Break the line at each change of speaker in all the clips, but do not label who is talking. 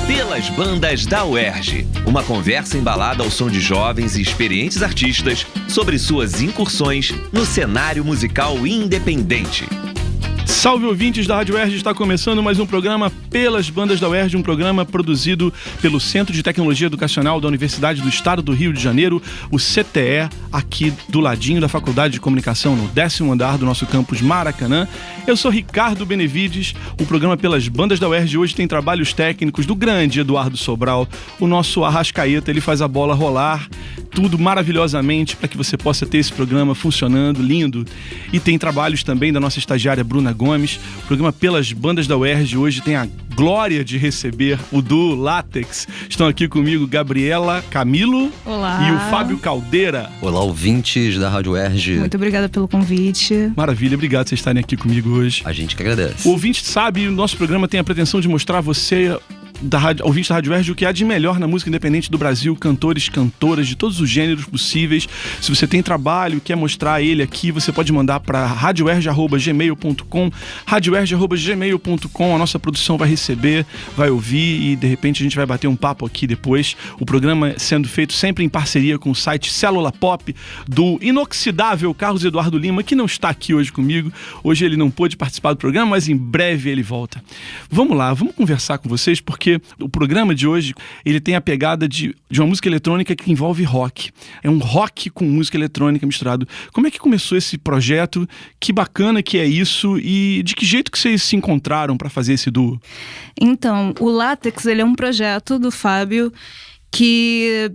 Pelas Bandas da UERJ. Uma conversa embalada ao som de jovens e experientes artistas sobre suas incursões no cenário musical independente.
Salve, ouvintes da Rádio UERJ, está começando mais um programa Pelas Bandas da UERJ, um programa produzido pelo Centro de Tecnologia Educacional da Universidade do Estado do Rio de Janeiro, o CTE, aqui do ladinho da Faculdade de Comunicação, no 10º andar do nosso campus Maracanã. Eu sou Ricardo Benevides. O programa Pelas Bandas da UERJ hoje tem trabalhos técnicos do grande Eduardo Sobral, o nosso Arrascaeta. Ele faz a bola rolar, tudo maravilhosamente para que você possa ter esse programa funcionando, lindo. E tem trabalhos também da nossa estagiária Bruna Gomes. O programa Pelas Bandas da UERJ hoje tem a glória de receber o duo Látex. Estão aqui comigo Gabriela Camilo.
Olá.
E o Fábio Caldeira.
Olá, ouvintes da Rádio UERJ.
Muito obrigada pelo convite.
Maravilha, obrigado por vocês estarem aqui comigo hoje.
A gente que agradece.
O ouvinte sabe, o nosso programa tem a pretensão de mostrar a você, ouvinte da Rádio UERJ, o que há de melhor na música independente do Brasil, cantores, cantoras de todos os gêneros possíveis. Se você tem trabalho e quer mostrar ele aqui, você pode mandar para radioerj@gmail.com, radioerj@gmail.com. A nossa produção vai receber, vai ouvir e de repente a gente vai bater um papo aqui depois. O programa sendo feito sempre em parceria com o site Célula Pop do inoxidável Carlos Eduardo Lima, que não está aqui hoje comigo. Hoje ele não pôde participar do programa, mas em breve ele volta. Vamos lá, vamos conversar com vocês, porque o programa de hoje, ele tem a pegada de uma música eletrônica que envolve rock. É um rock com música eletrônica misturado. Como é que começou esse projeto? Que bacana que é isso? E de que jeito que vocês se encontraram para fazer esse duo?
Então, o Látex, ele é um projeto do Fábio que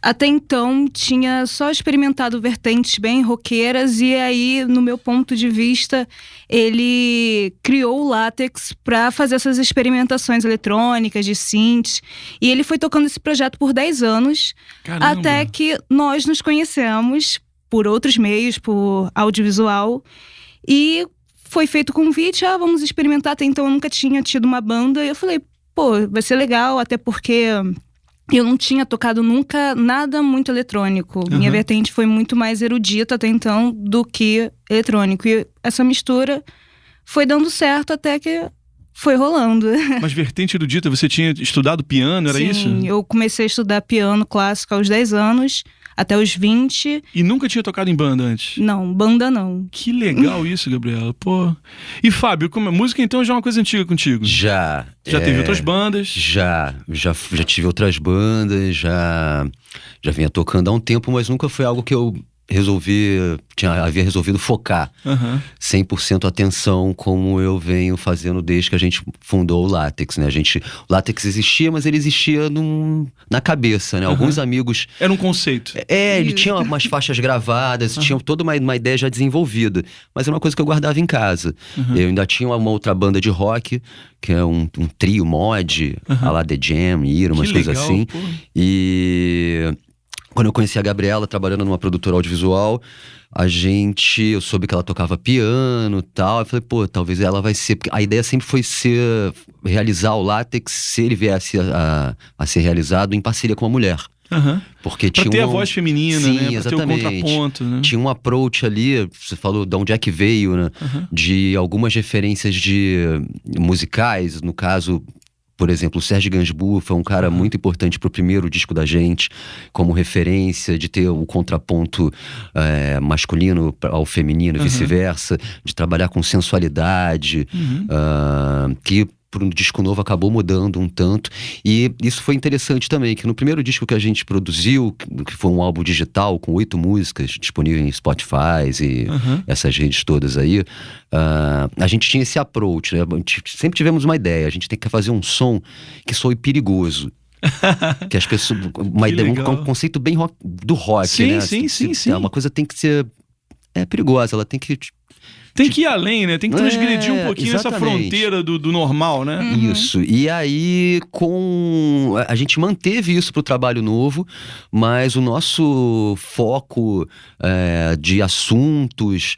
até então tinha só experimentado vertentes bem roqueiras, e aí, no meu ponto de vista, ele criou o Látex para fazer essas experimentações eletrônicas, de synths, e ele foi tocando esse projeto por 10 anos,
Caramba.
Até que nós nos conhecemos por outros meios, por audiovisual, e foi feito o convite, vamos experimentar. Até então eu nunca tinha tido uma banda, e eu falei, vai ser legal, até porque eu não tinha tocado nunca nada muito eletrônico.
Uhum.
Minha vertente foi muito mais erudita até então do que eletrônico. E essa mistura foi dando certo até que foi rolando.
Mas vertente erudita, você tinha estudado piano, era isso?
Sim, eu comecei a estudar piano clássico aos 10 anos, até os 20.
E nunca tinha tocado em banda antes?
Não, banda não.
Que legal isso, Gabriela. Pô. E Fábio, música então já é uma coisa antiga contigo?
Já
teve outras bandas?
Já tive outras bandas, já vinha tocando há um tempo, mas nunca foi algo que eu havia resolvido focar 100% atenção, como eu venho fazendo desde que a gente fundou o Látex, né? O Látex existia, mas ele existia na cabeça, né? Alguns amigos...
Era um conceito.
Ele tinha umas faixas gravadas, tinha toda uma ideia já desenvolvida, mas era uma coisa que eu guardava em casa. Eu ainda tinha uma outra banda de rock, que é um trio mod, a lá The Jam, Ira, umas coisas
legal,
assim.
Pô.
E quando eu conheci a Gabriela trabalhando numa produtora audiovisual, eu soube que ela tocava piano e tal. Eu falei, talvez ela vai ser... Porque a ideia sempre foi realizar o Látex, se ele viesse a ser realizado em parceria com uma mulher. Porque
pra ter a voz feminina,
sim,
né? Pra
exatamente.
ter o contraponto, né?
Tinha um approach ali, você falou de onde é que veio, né? De algumas referências musicais, no caso... Por exemplo, o Serge Gainsbourg foi um cara muito importante pro primeiro disco da gente, como referência, de ter o contraponto masculino ao feminino e vice-versa, de trabalhar com sensualidade, que para um disco novo acabou mudando um tanto. E isso foi interessante também, que no primeiro disco que a gente produziu, que foi um álbum digital com 8 músicas disponível em Spotify e essas redes todas aí, a gente tinha esse approach, né? Sempre tivemos uma ideia, a gente tem que fazer um som que soe perigoso. Que as pessoas... um conceito bem do rock,
sim,
né?
Sim.
Uma coisa tem que ser perigosa, ela tem que...
Tem que ir além, né? Tem que transgredir um pouquinho
exatamente.
essa fronteira do normal, né?
Isso. E aí, a gente manteve isso pro trabalho novo, mas o nosso foco de assuntos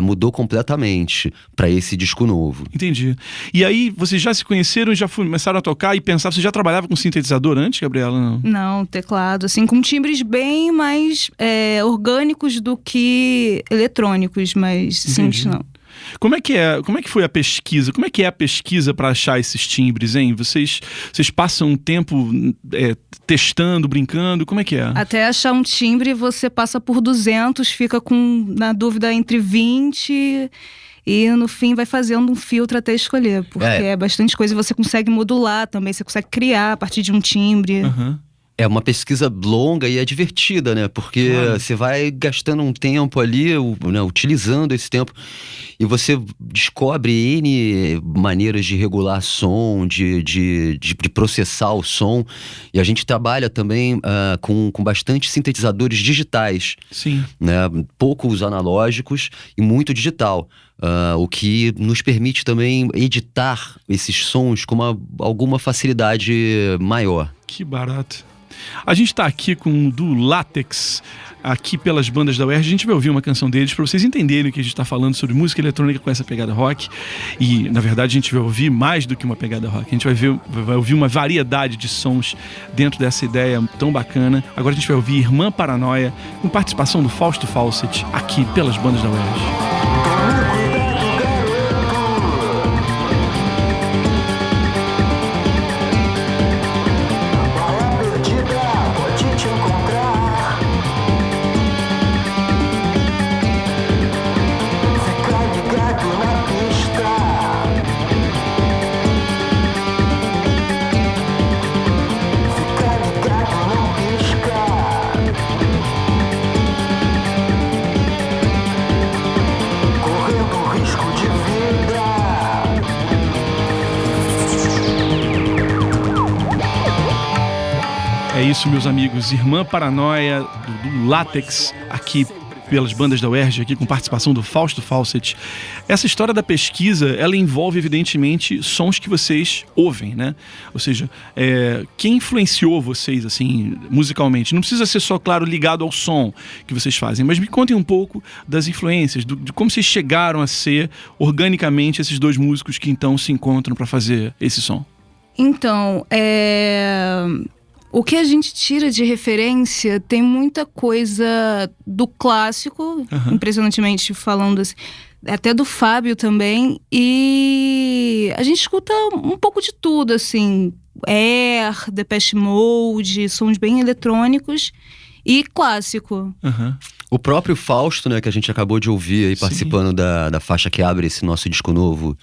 mudou completamente para esse disco novo.
Entendi. E aí, vocês já se conheceram, já começaram a tocar e pensar... Você já trabalhava com sintetizador antes, Gabriela? Não,
não, teclado, assim, com timbres bem mais orgânicos do que eletrônicos, mas synths não.
Como é que foi a pesquisa? Como é que é a pesquisa para achar esses timbres, hein? Vocês passam um tempo testando, brincando? Como é que é?
Até achar um timbre, você passa por 200, fica na dúvida entre 20 e no fim vai fazendo um filtro até escolher. Porque é bastante coisa e você consegue modular também, você consegue criar a partir de um timbre.
Uhum.
É uma pesquisa longa e é divertida, né? Porque você vai gastando um tempo ali, né, utilizando esse tempo, e você descobre N maneiras de regular som, de processar o som. E a gente trabalha também com bastante sintetizadores digitais.
Sim.
Né? Poucos analógicos e muito digital. O que nos permite também editar esses sons com alguma facilidade maior.
Que barato. A gente tá aqui com o do Látex, aqui pelas bandas da UERJ. A gente vai ouvir uma canção deles para vocês entenderem o que a gente tá falando sobre música eletrônica com essa pegada rock. E, na verdade, a gente vai ouvir mais do que uma pegada rock. A gente vai ouvir uma variedade de sons dentro dessa ideia tão bacana. Agora a gente vai ouvir Irmã Paranoia, com participação do Fausto Fawcett, aqui pelas bandas da UERJ. É isso, meus amigos. Irmã Paranoia, do Látex, aqui pelas bandas da UERJ, aqui com participação do Fausto Fawcett. Essa história da pesquisa, ela envolve, evidentemente, sons que vocês ouvem, né? Ou seja, quem influenciou vocês, assim, musicalmente? Não precisa ser só, claro, ligado ao som que vocês fazem, mas me contem um pouco das influências, de como vocês chegaram a ser, organicamente, esses dois músicos que, então, se encontram para fazer esse som.
Então, o que a gente tira de referência tem muita coisa do clássico, impressionantemente falando assim, até do Fábio também, e a gente escuta um pouco de tudo, assim, Air, Depeche Mode, sons bem eletrônicos e clássico.
O próprio Fausto, né, que a gente acabou de ouvir aí, participando da faixa que abre esse nosso disco novo,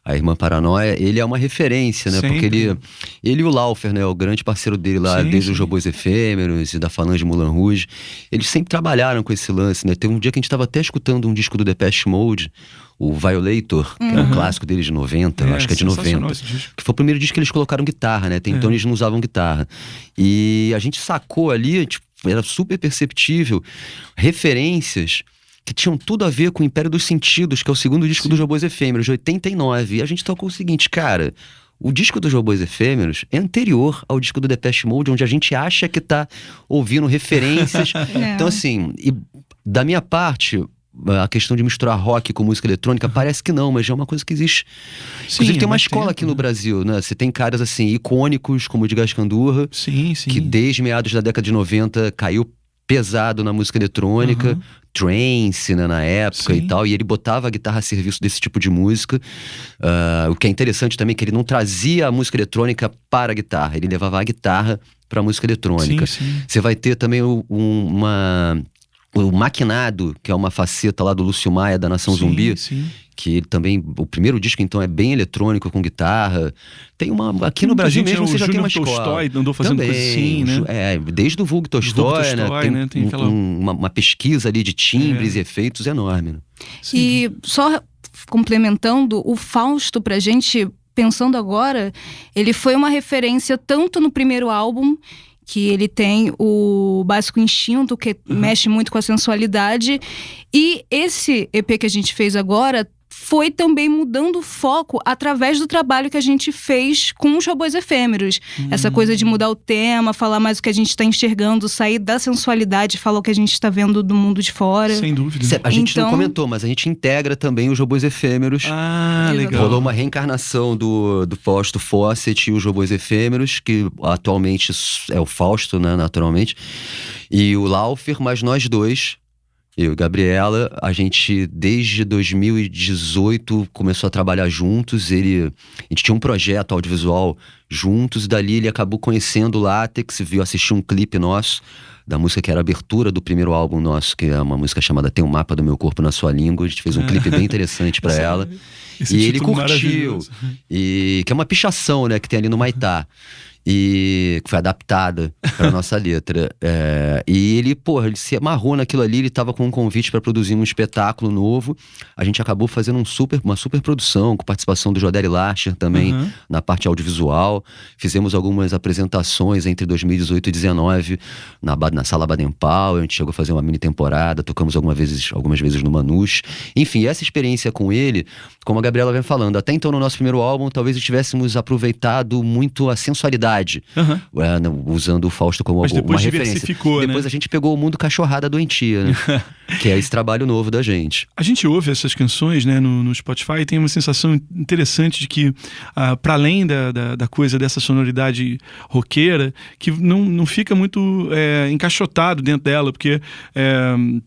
a Irmã Paranoia, ele é uma referência, né?
Sempre.
Porque ele e o Laufer, né? O grande parceiro dele lá, desde os Robôs Efêmeros e da Falange Moulin Rouge. Eles sempre trabalharam com esse lance, né? Teve um dia que a gente tava até escutando um disco do Depeche Mode, o Violator, que é um clássico deles de 90, eu acho que é de 90. Que foi o primeiro disco que eles colocaram guitarra, né? Então eles não usavam guitarra. E a gente sacou ali, tipo, era super perceptível, referências que tinham tudo a ver com o Império dos Sentidos, que é o segundo disco dos Robôs Efêmeros, de 89. E a gente tocou o seguinte, cara, o disco dos Robôs Efêmeros é anterior ao disco do Depeche Mode, onde a gente acha que tá ouvindo referências. Então, assim, e da minha parte, a questão de misturar rock com música eletrônica, parece que não, mas é uma coisa que existe. Inclusive, tem uma escola aqui no Brasil, né? Você tem caras, assim, icônicos, como o Edgar Scandurra, que desde meados da década de 90 caiu pesado na música eletrônica, trance, né, na época e tal, e ele botava a guitarra a serviço desse tipo de música. O que é interessante também é que ele não trazia a música eletrônica para a guitarra, ele levava a guitarra para a música eletrônica. Você vai ter também o Maquinado, que é uma faceta lá do Lúcio Maia, da Nação Zumbi, que ele também, o primeiro disco então é bem eletrônico, com guitarra. Tem aqui no Brasil mesmo você já tem uma escola.
Tolstói andou fazendo coisa assim, né?
Desde o Vulgo Tolstói, né? Tem uma pesquisa ali de timbres e efeitos enorme, né?
E só complementando, o Fausto, pra gente, pensando agora, ele foi uma referência tanto no primeiro álbum, que ele tem o Básico Instinto, que mexe muito com a sensualidade. E esse EP que a gente fez agora foi também mudando o foco através do trabalho que a gente fez com os Robôs Efêmeros. Essa coisa de mudar o tema, falar mais o que a gente está enxergando, sair da sensualidade, falar o que a gente está vendo do mundo de fora.
Sem dúvida.
A gente não comentou, mas a gente integra também os Robôs Efêmeros.
Legal.
Rolou uma reencarnação do Fausto Fawcett e os Robôs Efêmeros, que atualmente é o Fausto, né, naturalmente, e o Laufer, mas nós dois Eu e Gabriela, a gente desde 2018 começou a trabalhar juntos. A gente tinha um projeto audiovisual juntos, dali ele acabou conhecendo o Látex, assistiu um clipe nosso da música que era a abertura do primeiro álbum nosso, que é uma música chamada Tem um Mapa do Meu Corpo na Sua Língua. A gente fez um clipe bem interessante pra ela. E ele curtiu. E que é uma pichação, né, que tem ali no Maitá. E que foi adaptada pra nossa letra. E ele se amarrou naquilo ali. Ele tava com um convite para produzir um espetáculo novo. A gente acabou fazendo uma super produção, com participação do Joderi Larcher também, na parte audiovisual. Fizemos algumas apresentações entre 2018 e 2019 na Sala Baden-Powell. A gente chegou a fazer uma mini temporada, tocamos algumas vezes no Manus. Enfim, essa experiência com ele, como a Gabriela vem falando, até então no nosso primeiro álbum, talvez tivéssemos aproveitado muito a sensualidade, usando o Fausto como uma referência. Depois a gente pegou o mundo cachorrada doentia, né? Que é esse trabalho novo da gente.
A gente ouve essas canções, né, no Spotify, e tem uma sensação interessante de que, para além da coisa dessa sonoridade roqueira, que não fica muito encaixotado dentro dela, porque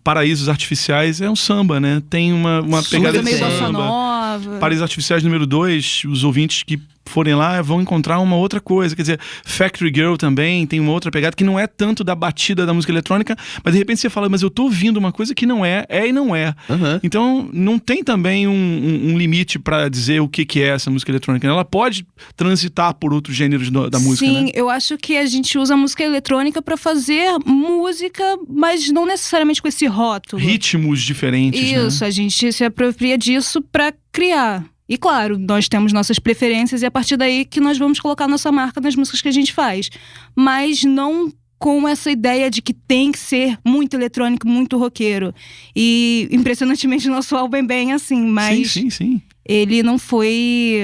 Paraísos Artificiais é um samba, né? Tem uma pegada de samba. Paraísos Artificiais número 2, os ouvintes que forem lá vão encontrar uma outra coisa, quer dizer, Factory Girl também tem uma outra pegada que não é tanto da batida da música eletrônica, mas de repente você fala, mas eu tô ouvindo uma coisa que não é e não é. Então não tem também um limite pra dizer o que é essa música eletrônica. Ela pode transitar por outros gêneros da música, né? Sim,
eu acho que a gente usa a música eletrônica pra fazer música, mas não necessariamente com esse rótulo.
Ritmos diferentes,
Isso,
né?
A gente se apropria disso pra criar. E claro, nós temos nossas preferências e a partir daí que nós vamos colocar nossa marca nas músicas que a gente faz. Mas não com essa ideia de que tem que ser muito eletrônico, muito roqueiro. E impressionantemente nosso álbum é bem assim, mas
sim.
Ele não foi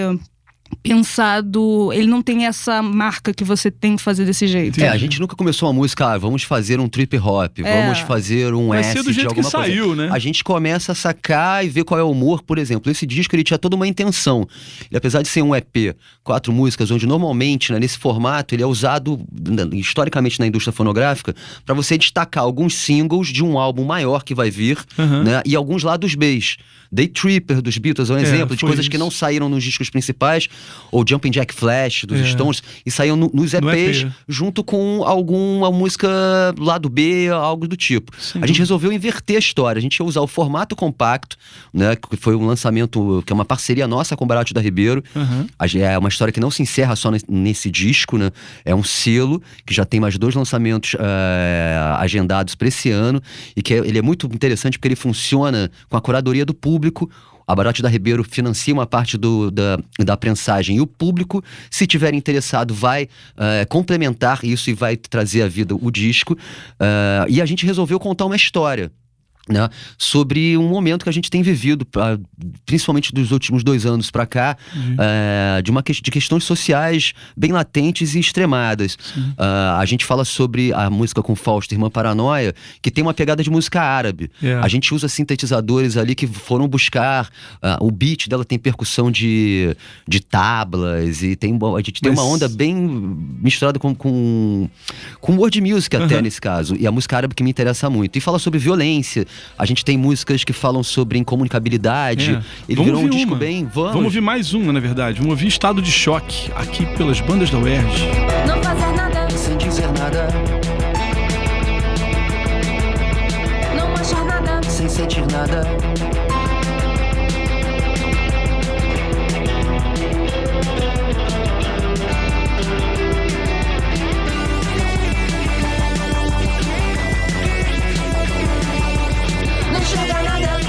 pensado, ele não tem essa marca que você tem que fazer desse jeito.
A gente nunca começou uma música, vamos fazer um trip hop, vamos fazer um
Vai
acid,
ser do jeito
alguma
que saiu,
coisa.
né?
A gente começa a sacar e ver qual é o humor. Por exemplo, esse disco ele tinha toda uma intenção. Ele, apesar de ser um EP, 4 músicas, onde normalmente, né, nesse formato, ele é usado historicamente na indústria fonográfica para você destacar alguns singles de um álbum maior que vai vir, né, e alguns lados Bs. Day Tripper dos Beatles é um exemplo de coisas que não saíram nos discos principais, ou Jumping Jack Flash dos Stones, e saíam nos EPs junto com alguma música lado B, algo do tipo. A gente resolveu inverter a história. A gente ia usar o formato compacto, né, que foi um lançamento, que é uma parceria nossa com o Barato da Ribeiro. É uma história que não se encerra só nesse disco, né? É um selo que já tem mais 2 lançamentos agendados para esse ano, e que ele é muito interessante porque ele funciona com a curadoria do público. A Barato da Ribeiro financia uma parte da prensagem, e o público, se tiver interessado, vai complementar isso e vai trazer à vida o disco. E a gente resolveu contar uma história, né, sobre um momento que a gente tem vivido, principalmente dos últimos 2 anos pra cá, de questões sociais bem latentes e extremadas. A gente fala sobre a música com Fausto, Irmã Paranoia, que tem uma pegada de música árabe. A gente usa sintetizadores ali que foram buscar, o beat dela tem percussão de tablas, e a gente tem uma onda bem misturada com world music até nesse caso, e a música árabe que me interessa muito. E fala sobre violência. A gente tem músicas que falam sobre incomunicabilidade. Ele virou um disco bem...
Vamos ouvir mais uma, na verdade. Vamos ouvir Estado de Choque, aqui pelas bandas da UERJ.
Não fazer nada
sem dizer nada,
não achar nada
sem sentir nada.
não enxergar nada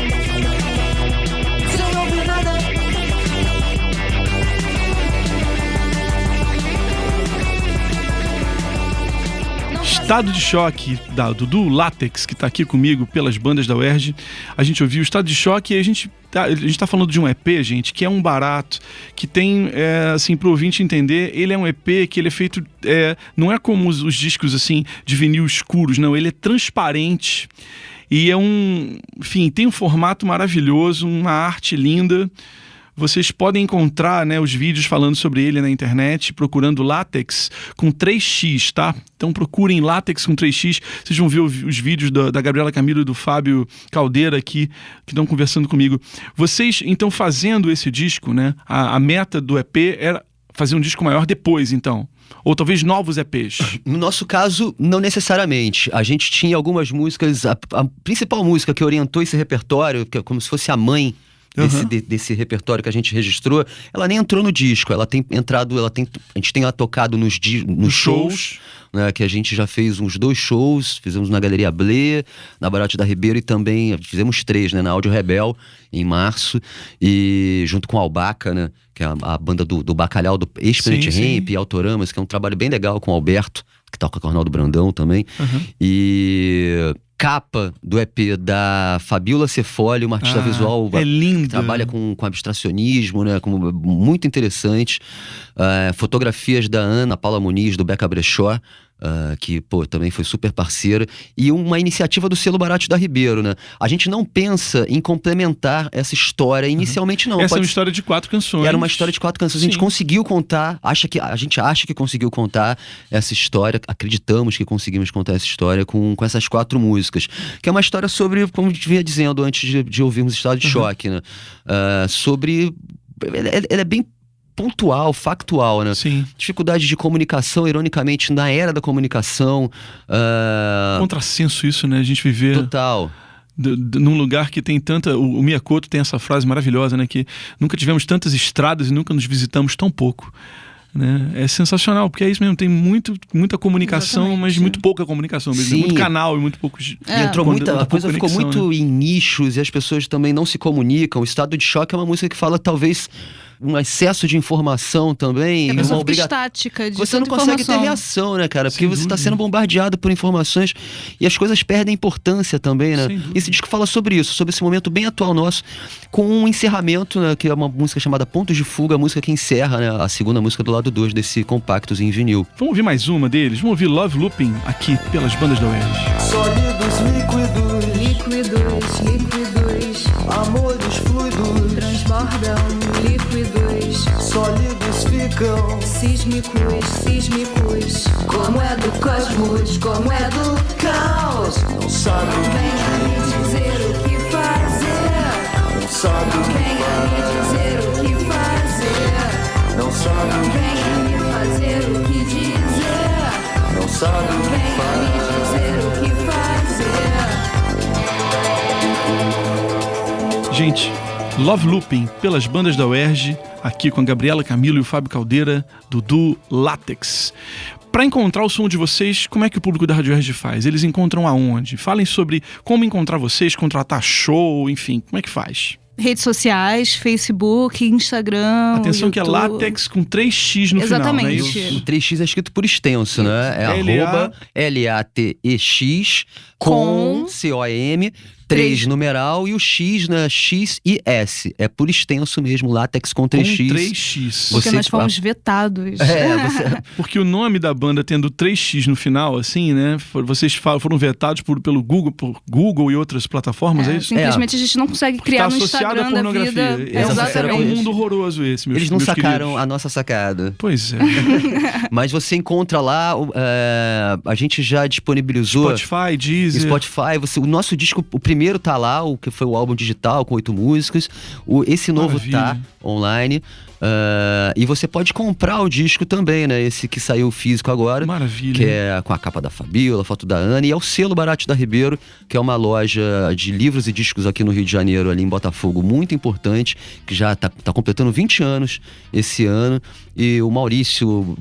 sem ouvir nada.
Estado de Choque, do Látex, que tá aqui comigo pelas bandas da UERJ. A gente ouviu o Estado de Choque e a gente tá falando de um EP, gente, que é um barato, que tem, assim, pro ouvinte entender, ele é um EP que ele é feito, não é como os discos, assim, de vinil escuros, não, ele é transparente e enfim, tem um formato maravilhoso, uma arte linda. Vocês podem encontrar, né, os vídeos falando sobre ele na internet, procurando Látex com 3x, tá? Então procurem Látex com 3x. Vocês vão ver os vídeos da Gabriela Camilo e do Fábio Caldeira aqui, que estão conversando comigo. Vocês, então, fazendo esse disco, né? A meta do EP era fazer um disco maior depois, então. Ou talvez novos EPs.
No nosso caso, não necessariamente. A gente tinha algumas músicas, a principal música que orientou esse repertório, que é como se fosse a mãe desse repertório que a gente registrou, ela nem entrou no disco, ela tem entrado, a gente tem ela tocado nos shows, né, que a gente já fez uns 2 shows, fizemos na Galeria Blé, na Barate da Ribeiro, e também fizemos 3, né, na Áudio Rebel, em março, e junto com a Albaca, né, que é a banda do Bacalhau, do ex-Planet Ramp, e Autoramas, que é um trabalho bem legal com o Alberto, que toca com o Arnaldo Brandão também, e capa do EP da Fabiola Cefoli, uma artista visual
é linda,
que trabalha com abstracionismo, né, muito interessante. Fotografias da Ana Paula Muniz, do Beca Brechó, que também foi super parceira, e uma iniciativa do selo Barate da Ribeiro, né? A gente não pensa em complementar essa história inicialmente, não.
Essa é uma história de 4 canções.
Era uma história de 4 canções.
Sim.
A gente conseguiu contar, a gente acha que conseguiu contar essa história, acreditamos que conseguimos contar essa história com essas 4 músicas, que é uma história sobre, como a gente vinha dizendo antes de ouvirmos Estado de Choque, né? Sobre... Ela é bem pontual, factual, né?
Sim.
Dificuldade de comunicação, ironicamente, na era da comunicação.
Contrassenso isso, né? A gente viver...
Total.
Num lugar que tem tanta... O Miyakoto tem essa frase maravilhosa, né? Que nunca tivemos tantas estradas e nunca nos visitamos tão pouco. Né? É sensacional, porque é isso mesmo, tem muita comunicação,
Exatamente.
mas muito pouca comunicação mesmo.
Sim.
Muito canal e muito poucos...
E entrou a coisa ficou muito em nichos e as pessoas também não se comunicam. O Estado de Choque é uma música que fala, talvez, um excesso de informação também.
A
uma
pessoa fica estática de
Você não
tanta
consegue ter
informação.
reação, né, cara? Porque
Sem
você está
dúvida.
sendo bombardeado por informações e as coisas perdem importância também, né?
Sem dúvida.
Esse disco fala sobre isso, sobre esse momento bem atual nosso, com um encerramento, né, que é uma música chamada Pontos de Fuga, a música que encerra, né, a segunda música do lado 2 desse compactos em vinil.
Vamos ouvir mais uma deles? Vamos ouvir Love Looping aqui, pelas bandas da UERJ.
Sólidos, líquidos,
Líquidos,
amores fluidos,
transbordam, líquidos,
sólidos ficam.
sísmicos. Como é do cosmos, como é do caos.
Não sabe o
Venha me dizer o que fazer.
não sabe o
Venha me dizer o que fazer.
não sabe o
Venha me fazer o que dizer.
não sabe o
Venha me dizer o que fazer.
Gente, Love Looping, pelas bandas da UERJ, aqui com a Gabriela Camilo e o Fábio Caldeira, do Látex. Para encontrar o som de vocês, como é que o público da Rádio UERJ faz? Eles encontram aonde? Falem sobre como encontrar vocês, contratar show, enfim, como é que faz?
Redes sociais, Facebook, Instagram,
Atenção que é
YouTube.
Látex com 3x no
Exatamente.
final, né?
O 3x é escrito por extenso, né? É arroba LATEX com COM 3 numeral e o X, né? X e S. É por extenso mesmo, Látex com 3x.
Com 3x.
Porque
Você-
nós fomos vetados.
Porque o nome da banda tendo 3x no final, assim, né? Vocês foram vetados pelo Google, por Google e outras plataformas, é isso?
Simplesmente a gente não consegue criar
Tá
no
associado à
Instagram da
pornografia.
vida.
É um
Exatamente.
mundo horroroso esse, meus
Eles não
meus
sacaram
queridos.
a nossa sacada.
Pois é.
Mas você encontra lá, a gente já disponibilizou...
Spotify, Deezer.
Spotify, o nosso disco, o primeiro tá lá, o que foi o álbum digital com 8 músicas. Esse novo
Maravilha.
tá online. E você pode comprar o disco também, né? Esse que saiu físico agora.
Maravilha.
Que é com a capa da Fabiola, a foto da Ana. E é o selo Barate da Ribeiro, que é uma loja de livros e discos aqui no Rio de Janeiro, ali em Botafogo, muito importante, que já tá completando 20 anos esse ano. E o Maurício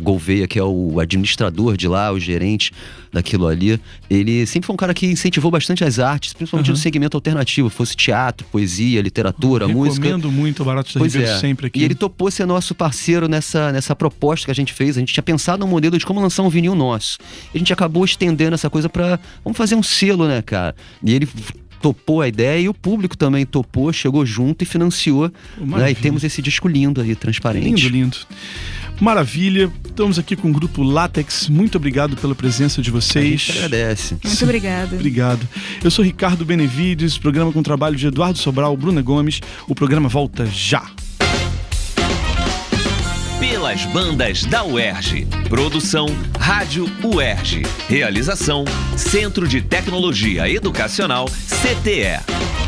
Gouveia, que é o administrador de lá, o gerente daquilo ali, ele sempre foi um cara que incentivou bastante as artes, principalmente no segmento alternativo, fosse teatro, poesia, literatura, música.
Recomendo muito o Barato da
Pois
Ribeiro
é.
sempre aqui.
E ele topou ser nosso parceiro nessa proposta que a gente fez. A gente tinha pensado num modelo de como lançar um vinil nosso. E a gente acabou estendendo essa coisa pra... Vamos fazer um selo, né, cara? E ele topou a ideia e o público também topou, chegou junto e financiou. Né? E
Maravilha.
temos esse disco lindo aí, transparente.
Lindo, lindo. Maravilha. Estamos aqui com o grupo Látex. Muito obrigado pela presença de
A
vocês.
gente agradece.
Muito obrigada.
Obrigado. Eu sou Ricardo Benevides, programa com trabalho de Eduardo Sobral, Bruna Gomes. O programa volta já.
Pelas bandas da UERJ. Produção Rádio UERJ. Realização Centro de Tecnologia Educacional CTE.